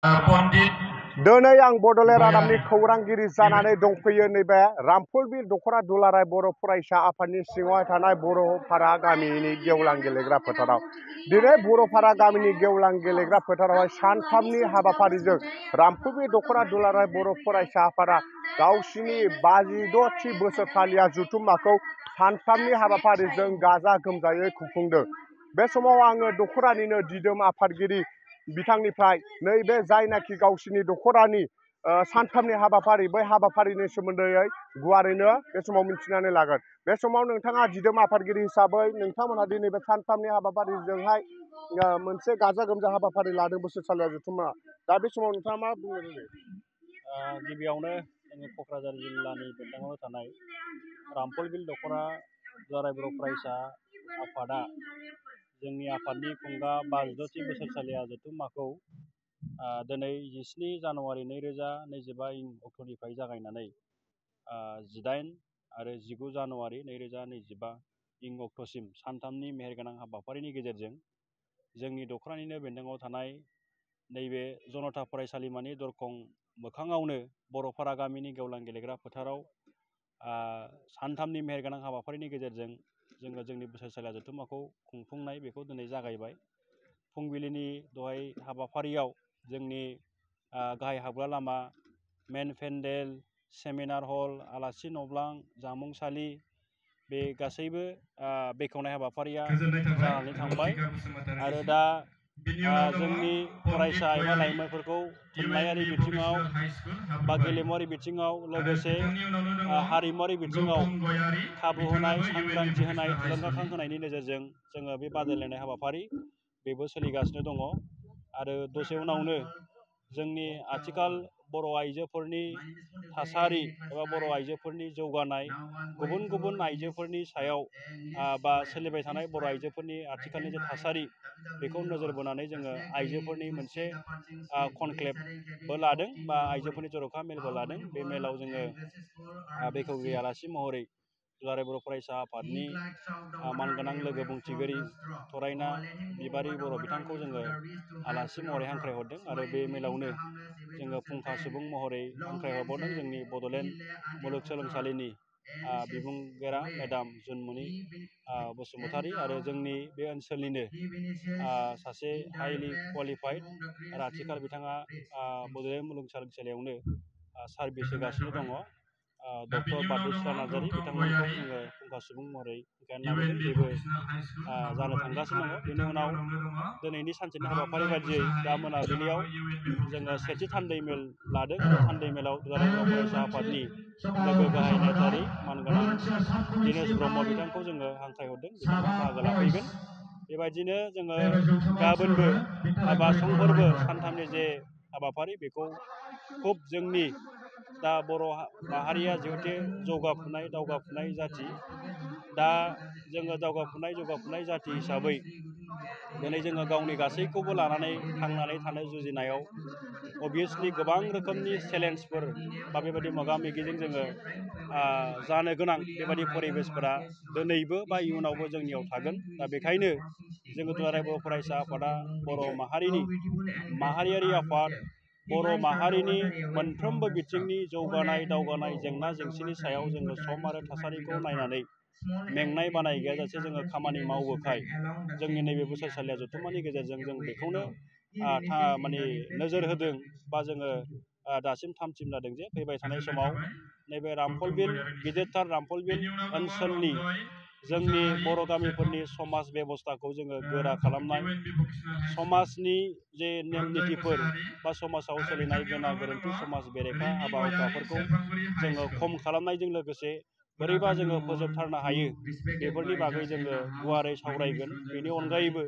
पण्डित दिनै आं बड'लेण्ड रादाबनि खौरांगिरि जानानै दंफैयो नैबे रामफलबिल दख'रा दुलाराय बर' फरायसा आफादनि सिङावहाय थानाय बर'फारा गामिनि गेवलां गेलेग्रा फोथाराव। दिनै बर'फारा गामिनि गेवलां गेलेग्रा फोथारावहाय सानथामनि हाबाफारिजों रामफलबिल दख'रा दुलाराय बर' फरायसा आफादा गावसिनि 52थि बोसोरसालिया जथुम्माखौ सानथामनि हाबाफारिजों गाजा गोमजायै खुंफुंदों। बे समाव आङो दख'रानिनो दिदोम आफादगिरि बिथांनिफ्राय नैबे जायनाखि गावसिनि दख'रानि सानथामनि हाबाफारि बै हाबाफारिनि सोमोन्दै गुवारैनो बे समाव मिथिनानै लागोन। बे समाव नोंथाङा दिदोम आफादगिरि हिसाबै नोंथांमोनहा दिनै बे सानथामनि हाबाफारिजोंहाय मोनसे गाजा गोमजा हाबाफारि लादों बोसोरसालिया जथुम्मा। दा बे समाव नोंथाङा मा बुंनो लुबैयो? गिबियावनो जोङो क'क्राझार जिल्लानि बेंटलाव थानाय रामफलबिल दख'रा दुलाराय बर' फरायसा आफादा जोंनि आफादनि खुंगा 52थि बोसोरसालिया जथुम्माखौ दिनै 17 जानुवारि 2025 अक्ट'निफ्राय जागायनानै 18 आरो 19 जानुवारि 2025 अक्ट'सिम सानथामनि मेहेरगोनां हाबाफारिनि गेजेरजों जोंनि दख'रानिनो बेन्दोङाव थानाय नैबे जनता फरायसालिमानि दरखं मोखाङावनो बर'फारा गामिनि गेवलां गेलेग्रा फोथाराव सानथामनि मेहेरगोनां हाबाफारिनि गेजेरजों जोङो जोंनि बोसोरसालिया जथुम्माखौ खुंफुंनाय बेखौ दिनै जागायबाय। फुंबिलिनि दहाय हाबाफारियाव जोंनि गाहाय हाबग्रा लामा, मेन पेन्डेल, सेमिनार हल, आलासि न'ब्लां, जामुंसालि बे गासैबो बेखेवनाय हाबाफारिया जानानै थांबाय आरो दा जोंनि फरायसा एबा लाइमोनफोरखौ थुनलाइयारि बिथिङाव बा गेलेमुवारि बिथिङाव लोगोसे हारिमुवारि बिथिङाव खाबु होनाय, सांग्रांथि होनाय, थुलुंगाखां होनायनि नोजोरजों जोङो बे बादायलायनाय हाबाफारि बेबो सोलिगासिनो दङ आरो दसे उनावनो जोंनि आथिखाल बर' आइजोफोरनि थासारि एबा बर' आइजोफोरनि जौगानाय, गुबुन गुबुन आइजोफोरनि सायाव बा सोलिबाय थानाय बर' आइजोफोरनि आथिखालनि जे थासारि बेखौ नोजोर बोनानै जोङो आइजोफोरनि मोनसे कनक्लेभबो लादों बा आइजोफोरनि जर'खा मेलबो लादों। बे मेलाव जोङो बेखेवगिरि आलासि महरै दुलाराय बर' फरायसा आफादनि मानगोनां लोगो बुंथिगिरि थरायना बिबारि बर' बिथांखौ जोङो आलासि महरै हांख्रायहरदों आरो बे मेलावनो जोङो फुंखा सुबुं महरै हांख्रायहरबावदों जोंनि बड'लेण्ड मुलुगसोलोंसालिनि बिबुंगोरा मेडाम जुनमनि बसुमतारी आरो जोंनि बे ओनसोलनिनो सासे हाइलि क्वालिफाइड आरो आथिखाल बिथाङा बड'लेण्ड मुलुगसोलोंसालियावनो सार्भिस होगासिनो दङ डक्टर बारदैसिख्ला नार्जारी बिथांमोनखौ जोङो फुंखा सुबुं महरै गायना लाबोदों। बेबो जानो थांगासिनो दङ। बेनि उनाव दिनैनि सानसेनि हाबाफारि बायदियै दा मोनाबिलियाव जोङो सेथि थान्दै मेल लादों आरो थान्दै मेलाव दुलाराय बर' फरायसा आफादनि लोगो गाहाय नेहाथारि मानगोनां दिनेश ब्रह्म बिथांखौ जोङो हांख्रायहरदों, बिथाङा बाहागो लाफैगोन। बेबायदिनो जोङो गाबोनबो बा समफोरबो सानथामनि जे हाबाफारि बेखौ खुब जोंनि दा बर' माहारिया जिहेथु जौगाफुनाय दावगाफुनाय जाथि, दा जोङो जौगाफुनाय जाथि हिसाबै दिनै जोङो गावनि गासैखौबो लानानै थांनानै थानो जुजिनायाव अभियासलि गोबां रोखोमनि चेलेन्जफोर बा बेबायदि मोगा मोगिजों जोङो जानो गोनां बेबायदि परिबेसफोरा दिनैबो बा इयुनावबो जोंनियाव थागोन। दा बेखायनो जोङो दुलाराय बर' फरायसा आफादा बर' माहारियारि आफाद, बर' माहारिनि मोनफ्रोमबो बिथिंनि जौगानाय दावगानाय जेंना जेंसिनि सायाव जोङो सम आरो थासारिखौ नायनानै मेंनाय बानाय गैयाजासे जोङो खामानि मावबोखाय जोंनि नैबे बोसोरसालिया जथुम्मानि गेजेरजों जों बेखौनो नोजोर होदों बा जोङो दासिम थामथिम जादों जे फैबाय थानाय समाव नैबे रामफलबिल गिदिरथार रामफलबिल ओनसोलनि जोंनि बर' गामिफोरनि समाज बेबस्थाखौ जोङो गोरा खालामनाय, समाजनि जे नेम निथिफोर बा समाजाव सोलिनाय गेना गोरोन्थि समाज बेरेखा हाबा हुखाफोरखौ जोङो खम खालामनायजों लोगोसे बोरैबा जोङो फोजोबथारनो हायो बेफोरनि बागै जोङो गुवारै सावरायगोन। बेनि अनगायैबो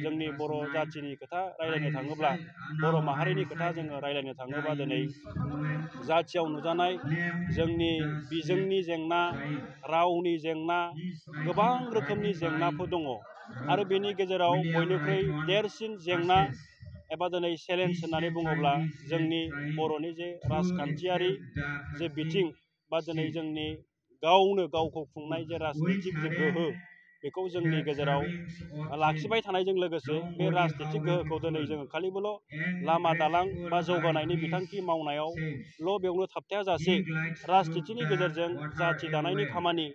जोंनि बर' जाथिनि खोथा रायज्लायनो थाङोब्ला, बर' माहारिनि खोथा जोङो रायज्लायनो थाङोबा दिनै जाथियाव नुजानाय जोंनि बिजोंनि जेंना, रावनि जेंना, गोबां रोखोमनि जेंनाफोर दङ आरो बेनि गेजेराव बयनिख्रुइ देरसिन जेंना एबा दिनै चेलेन्ज होननानै बुङोब्ला जोंनि बर'नि जे राजखान्थियारि जे बिथिं बा दिनै जोंनि गावनो गावखौ खुंनाय जे राजनितिक जे गोहो बेखौ जोंनि गेजेराव लाखिबाय थानायजों लोगोसे बे राजनितिक गोहोखौ दिनै जोङो खालिबोल' लामा दालां बा जौगानायनि बिथांखि मावनायावल' बेयावनो थाबथायाजासे राजनितिनि गेजेरजों जाथि दानायनि खामानि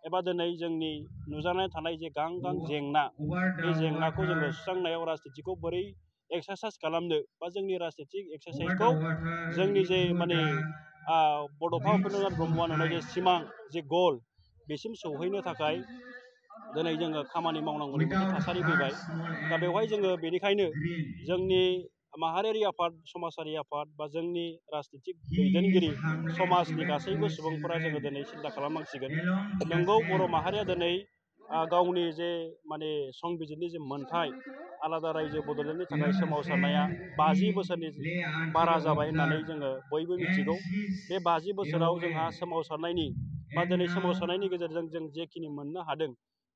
एबा दिनै जोंनि नुजानानै थानाय जे गां गां जेंना बे जेंनाखौ जोङो सुस्रांनायाव राजनितिखौ बोरै एक्सारसाइस खालामनो बा जोंनि राजनितिक एक्सारसाइसखौ जोंनि जे माने बड'फा उपेन्द्रनाथ ब्रह्मआ नुनाय जे सिमां जे गल बेसिम सौहैनो थाखाय दिनै जोङो खामानि मावनांगौनि मोनसे थासारि फैबाय। दा बेवहाय जोङो बेनिखायनो जोंनि माहारियारि आफाद समाजारि आफाद बा जोंनि राजनितिक दैदेनगिरि समाजनि गासैबो सुबुंफोरा जोङो दिनै सिन्था खालामनांसिगोन। नोंगौ बर' माहारिया दिनै गावनि जे माने संबिजिरनि जे मोन्थाय आलादा रायजो बड'लेण्डनि थाखाय सोमावसारनाया 50 बोसोरनि बारा जाबाय होननानै जोङो बयबो मिथिगौ। बे 50 बोसोराव जोंहा सोमावसारनायनि बा दिनै सोमावसारनायनि गेजेरजों जों जेखिनि मोननो हादों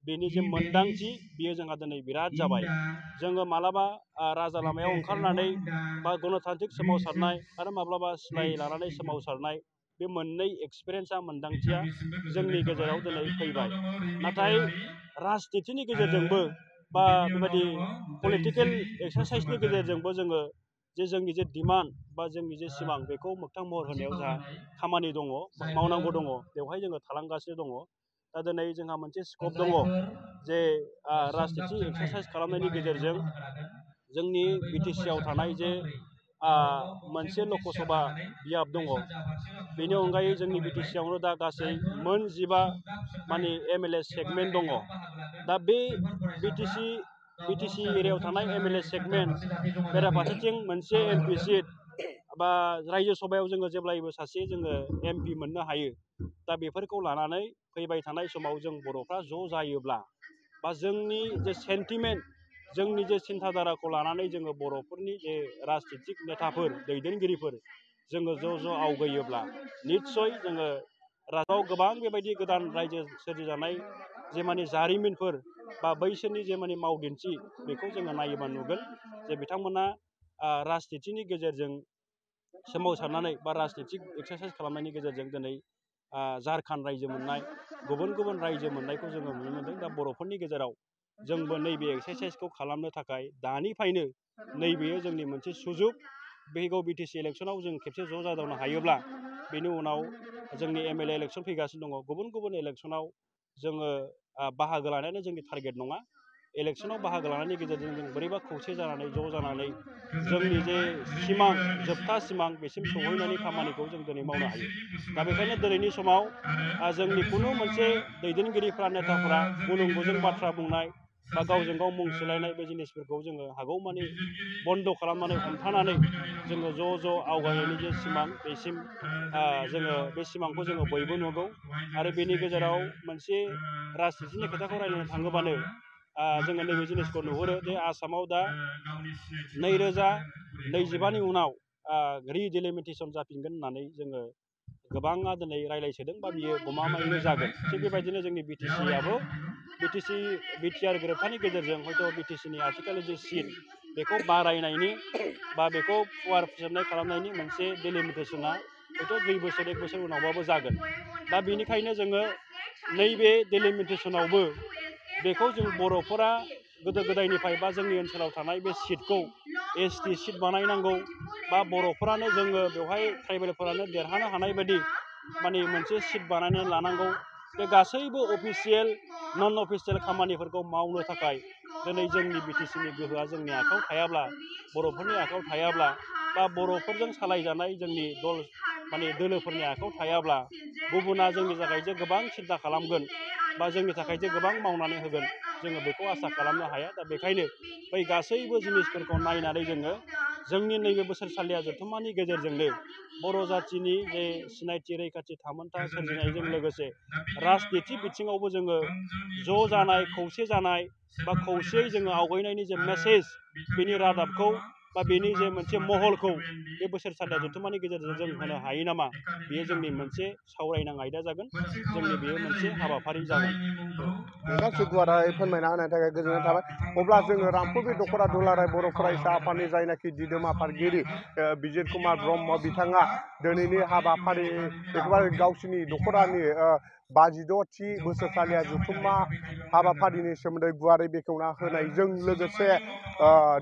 बेनि जे मोन्दांथि बियो जोंहा दिनै बिराद जाबाय। जोङो मालाबा राजा लामायाव ओंखारनानै बा गणतान्त्रिक सोमावसारनाय आरो माब्लाबा सिलाय लानानै सोमावसारनाय बे मोननै एक्सपिरियेन्सा मोन्दांथिया जोंनि गेजेराव दिनै फैबाय। नाथाय राजनितिनि गेजेरजोंबो बा बेबायदि पलिटिकेल एक्सारसाइसनि गेजेरजोंबो जोङो जे जोंनि जे डिमान्ड बा जोंनि जे सिमां बेखौ मोगथां महर होनायाव जोंहा खामानि दङ, मावनांगौ दङ, बेवहाय जोङो थालांगासिनो दङ। दा दिनै जोंहा मोनसे स्कप दङ जे राजनिति एक्सारसाइस खालामनायनि गेजेरजों जोंनि बिटिसिआव थानाय जे मोनसे लकसभा बियाब दङ, बेनि अनगायै जोंनि बिटिसिआवनो दा गासै मोन 15 माने एमएलए सेगमेन्ट दङ। दा बे बिटिसि एरियायाव थानाय एमएलए सेगमेन्ट बेराफारसेथिं मोनसे एमपि सिट बा रायजो सभायाव जोङो जेब्लायबो सासे जोङो एमपि मोननो हायो। दा बेफोरखौ लानानै फैबाय थानाय समाव जों बर'फ्रा ज' जायोब्ला बा जोंनि जे सेन्टिमेन्ट जोंनि जे सिन्थाधाराखौ लानानै जोङो बर'फोरनि जे राजनितिक नेताफोर दैदेनगिरिफोर जोङो ज' आवगायोब्ला निस्सय जोङो राजाव गोबां बेबायदि गोदान रायजो सोरजिजानाय जे माने जारिमिनफोर बा बैसोरनि जे माने मावदिन्थि बेखौ जोङो नायोबा नुगोन जे बिथांमोना राजनितिनि गेजेरजों सोमावसारनानै बा राजनितिक एक्सारसाइस खालामनायनि गेजेरजों दिनै झारखन्ड रायजो मोननाय गुबुन गुबुन रायजो मोननायखौ जोङो नुनो मोनदों। दा बर'फोरनि गेजेराव जोंबो नैबे एक्सारसाइसखौ खालामनो थाखाय दानिफ्रायनो नैबेयो जोंनि मोनसे सुजुग। फैगौ बिटिसि इलेक्सनाव जों खेबसे ज' जादावनो हायोब्ला बेनि उनाव जोंनि एमएलए इलेक्सन फैगासिनो दङ। गुबुन गुबुन इलेक्सनाव जोङो बाहागो लानायानो जोंनि टारगेट नङा। इलेक्सनाव बाहागो लानायनि गेजेरजों जों बोरैबा खौसे जानानै ज' जानानै जोंनि जे सिमां जोबथा सिमां बेसिम सौहैनायनि खामानिखौ जों दिनै मावनो हायो। दा बेखायनो दिनैनि समाव जोंनि खुनु मोनसे दैदेनगिरिफ्रा नेताफ्रा गुलुं गुजुं बाथ्रा बुंनाय बा गावजों गाव मुं सुलायनाय बे जिनिसफोरखौ जोङो हागौमानि बन्द' खालामनानै हमथानानै जोङो ज' आवगायनायनि जे सिमां बेसिम जोङो बे सिमांखौ जोङो बयबो नुगौ। आरो बेनि गेजेराव मोनसे राजनितिनि खोथाखौ रायज्लायनो थाङोबानो जोङो नैबे जिनिसखौ नुहुरो जे आसामाव दा 2025नि उनाव रिडिलिमिटेसन जाफिनगोन होननानै जोङो गोबाङा दिनै रायज्लायसोदों बा बियो गमामायैनो जागोन। थिग बेबायदिनो जोंनि बिटिआर गोरोबथानि गेजेरजों हयथ' बिटिसिनि आथिखालनि जे सिट बेखौ बारायनायनि बा बेखौ फुवार फोजोबनाय खालामनायनि मोनसे डिलिमिटेसना हयथ' 2 बोसोर 1 बोसोर उनावबाबो जागोन। दा बेनिखायनो जोङो नैबे डिलिमिटेसनावबो बेखौ जों बर'फोरा गोदो गोदायनिफ्राय बा जोंनि ओनसोलाव थानाय बे सिटखौ एसटि सिट बानायनांगौ बा बर'फोरानो जोङो बेवहाय ट्राइबेलफोरानो देरहानो हानाय बायदि माने मोनसे सिट बानायनानै लानांगौ। बे गासैबो अफिसियेल नन अफिसियेल खामानिफोरखौ मावनो थाखाय दिनै जोंनि बिटिसिनि गोहोआ जोंनि आखायाव थायाब्ला, बर'फोरनि आखायाव थायाब्ला बा बर'फोरजों सालायजानाय जोंनि दोलोफोरनि आखायाव थायाब्ला गुबुना जोंनि थाखाय जे गोबां सिन्था खालामगोन बा जोंनि थाखाय जे गोबां मावनानै होगोन जोङो बेखौ आसा खालामनो हाया। दा बेखायनो बै गासैबो जिनिसफोरखौ नायनानै जोङो जोंनि नैबे बोसोरसालिया जथुम्मानि गेजेरजोंनो बर' जाथिनि जे सिनायथि रैखाथि थामोनथा सोरजिनायजों लोगोसे राजनिति बिथिङावबो जोङो ज' जानाय खौसे जानाय बा खौसेयै जोङो आवगायनायनि जे मेसेज बेनि रादाबखौ बा बेनि जे मोनसे महरखौ बे बोसोरसालिया जथुम्मानि गेजेरजों जों होनो हायो नामा, बेयो जोंनि मोनसे सावरायनां आयदा जागोन, जोंनि बेयो मोनसे हाबाफारि जागोन। नोंथांखौ गुवारै फोरमायना होनायनि थाखाय गोजोननाय थाबाय। अब्ला जोङो रामफुरबि दख'रा दुलाराय बर' फरायसा आफादनि जायनाखि दिदोम आफादगिरि बिजित कुमार ब्रह्म बिथाङा दिनैनि हाबाफारि एखेबारे गावसिनि दख'रानि 56थि बोसोरसालिया जथुम्मा हाबाफारिनि सोमोन्दै गुवारै बेखेवना होनायजों लोगोसे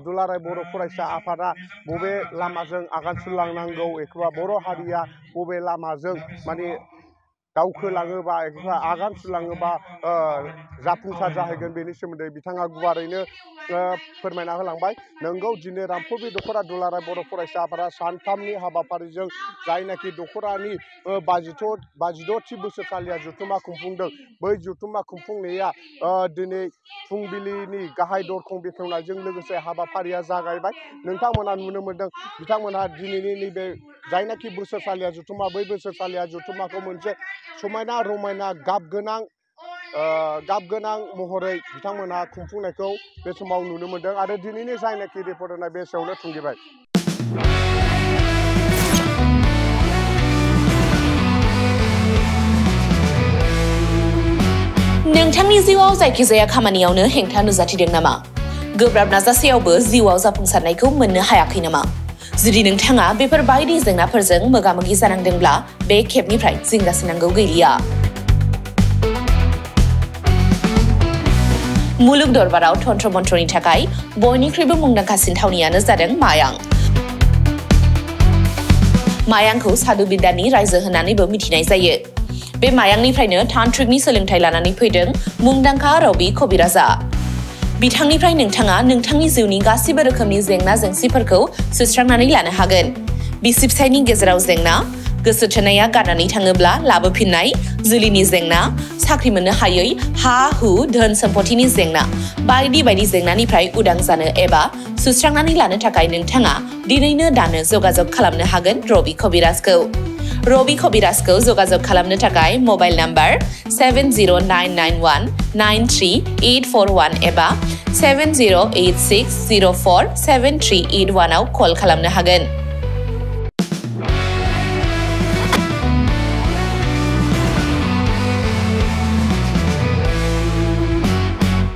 दुलाराय बर' फरायसा आफादा बबे लामाजों आगान सुरलांनांगौ एबा बर' हारिया बबे लामाजों माने दावखोलाङोबा एबा आगान सुरलाङोबा जाफुंसार जाहैगोन बेनि सोमोन्दै बिथाङा गुवारैनो फोरमायना होलांबाय। नोंगौ दिनै रामफल दख'रा दुलाराय बर' फरायसा आफादा सानथामनि हाबाफारिजों जायनाखि दख'रानि 56थि बोसोरसालिया जथुम्मा खुंफुंदों बै जथुम्मा खुंफुंनाया दिनै फुंबिलिनि गाहाय दरखं बेखेवनायजों लोगोसे हाबाफारिया जागायबाय। नोंथांमोना नुनो मोन्दों बिथांमोनहा दिनैनि नैबे जायनाखि बोसोरसालिया जथुम्मा बै बोसोरसालिया जथुम्माखौ मोनसे समायना रमायना गाब गोनां महरै बिथांमोनहा खुंफुंनायखौ बे समाव नुनो मोन्दों आरो दिनैनि जायनाखि रिपर्ट होनाय बे एसेयावनो थुंगेबाय। नोंथांनि जिउआव जायखिजाया खामानियावनो हेंथा नुजाथिदों नामा? गोब्राब नाजासेयावबो जिउआव जाफुंसारनायखौ मोननो हायाखै नामा? जुदि नोंथाङा बेफोर बायदि जेंनाफोरजों मोगा-मोगि जानांदोंब्ला बे खेबनिफ्राय जिंगासिनांगौ गैलिया। मुलुग दरबाराव तन्त्र मन्त्रनि थाखाय बयनिख्रुइबो मुंदांखासिन थावनियानो जादों मायां। मायांखौ साधु बिद्यानि रायजो होननानैबो मिथिनाय जायो। बे मायांनिफ्रायनो तान्त्रिकनि सोलोंथाइ लानानै फैदों मुंदांखा रबि कबिराजा। बिथांनिफ्राय नोंथाङा नोंथांनि जिउनि गासिबो रोखोमनि जेंना जेंसिफोरखौ सुस्रांनानै लानो हागोन। बिसि फिसायनि गेजेराव जेंना, गोसो थोनाया गारनानै थाङोब्ला लाबोफिननाय, जुलिनि जेंना, साख्रि मोननो हायै, हा-हु, धोन सम्पथिनि जेंना, बायदि बायदि जेंनानिफ्राय उदां जानो एबा सुस्रांनानै लानो थाखाय नोंथाङा दिनैनो दानो जगाजग खालामनो हागोन रबि कबिराजखौ। रबि कबिराजखौ जगाजग खालामनो थाखाय मबाइल नाम्बार 7099193841 एबा 7086047381 आव कल खालामनो हागोन।